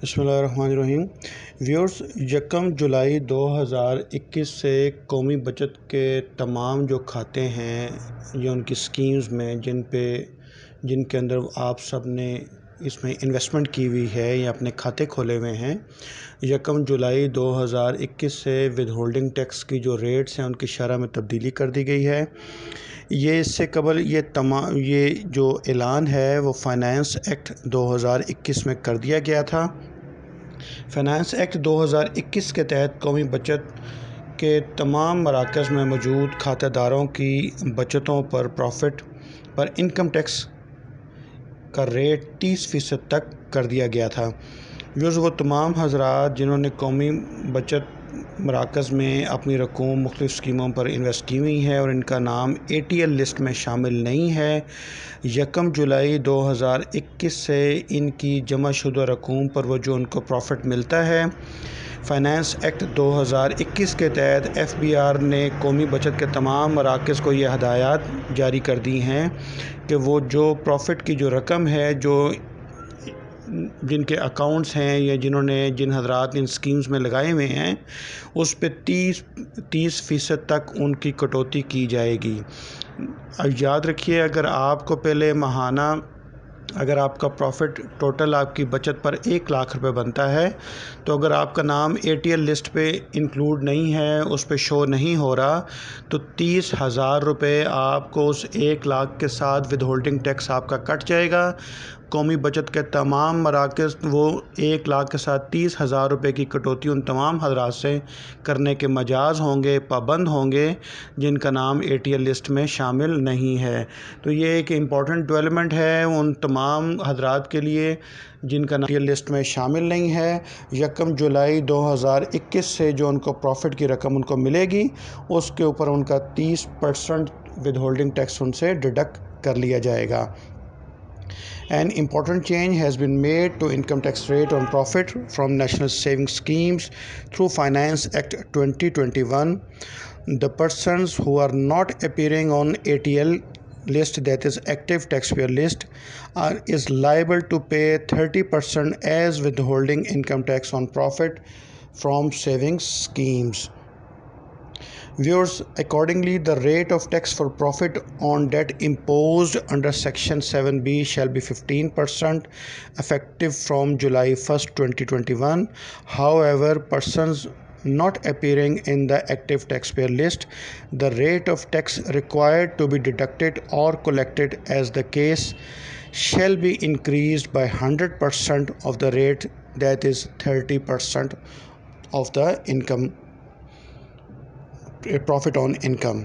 بسم اللہ الرحمن الرحیم۔ ویورز، 1 جولائی 2021 سے قومی بچت کے تمام جو کھاتے ہیں یا ان کی سکیمز میں جن کے اندر آپ سب نے اس میں انویسٹمنٹ کی ہوئی ہے یا اپنے کھاتے کھولے ہوئے ہیں، 1 جولائی 2021 سے ود ہولڈنگ ٹیکس کی جو ریٹس ہیں ان کی شرح میں تبدیلی کر دی گئی ہے۔ یہ اس سے قبل یہ جو اعلان ہے وہ فائنانس ایکٹ 2021 میں کر دیا گیا تھا۔ فائنانس ایکٹ 2021 کے تحت قومی بچت کے تمام مراکز میں موجود کھاتہ داروں کی بچتوں پر پروفٹ پر انکم ٹیکس کا ریٹ 30% تک کر دیا گیا تھا۔ وہ تمام حضرات جنہوں نے قومی بچت مراکز میں اپنی رقوم مختلف اسکیموں پر انویسٹ کی ہوئی ہے اور ان کا نام ATL لسٹ میں شامل نہیں ہے، 1 جولائی 2021 سے ان کی جمع شدہ رقوم پر وہ جو ان کو پروفٹ ملتا ہے، فائنانس ایکٹ 2021 کے تحت FBR نے قومی بچت کے تمام مراکز کو یہ ہدایات جاری کر دی ہیں کہ وہ جو پروفٹ کی جو رقم ہے جن کے اکاؤنٹس ہیں یا جن حضرات ان سکیمز میں لگائے ہوئے ہیں اس پہ 30% تک ان کی کٹوتی کی جائے گی۔ یاد رکھیے، اگر آپ کو پہلے ماہانہ اگر آپ کا پروفٹ ٹوٹل آپ کی بچت پر 1 لاکھ روپے بنتا ہے تو اگر آپ کا نام ATL لسٹ پہ انکلوڈ نہیں ہے، اس پہ شو نہیں ہو رہا، تو 30,000 روپے آپ کو اس 1 لاکھ کے ساتھ ود ہولڈنگ ٹیکس آپ کا کٹ جائے گا۔ قومی بچت کے تمام مراکز وہ 1 لاکھ کے ساتھ 30,000 روپے کی کٹوتی ان تمام حضرات سے کرنے کے مجاز ہوں گے، پابند ہوں گے جن کا نام ATL لسٹ میں شامل نہیں ہے۔ تو یہ ایک امپورٹنٹ ڈیولپمنٹ ہے ان تمام حضرات کے لیے جن کا نام ATL لسٹ میں شامل نہیں ہے۔ 1 جولائی 2021 سے جو ان کو پروفٹ کی رقم ان کو ملے گی اس کے اوپر ان کا 30% ود ہولڈنگ ٹیکس ان سے ڈیڈکٹ کر لیا جائے گا۔ An important change has been made to income tax rate on profit from national savings schemes through Finance Act 2021. The persons who are not appearing on ATL list, that is active taxpayer list, is liable to pay 30% as withholding income tax on profit from savings schemes. Viewers, accordingly, the rate of tax for profit on debt imposed under Section 7B shall be 15%, effective from July 1st, 2021. However, persons not appearing in the active taxpayer list, the rate of tax required to be deducted or collected as the case shall be increased by 100% of the rate, that is 30% of the income, profit on income.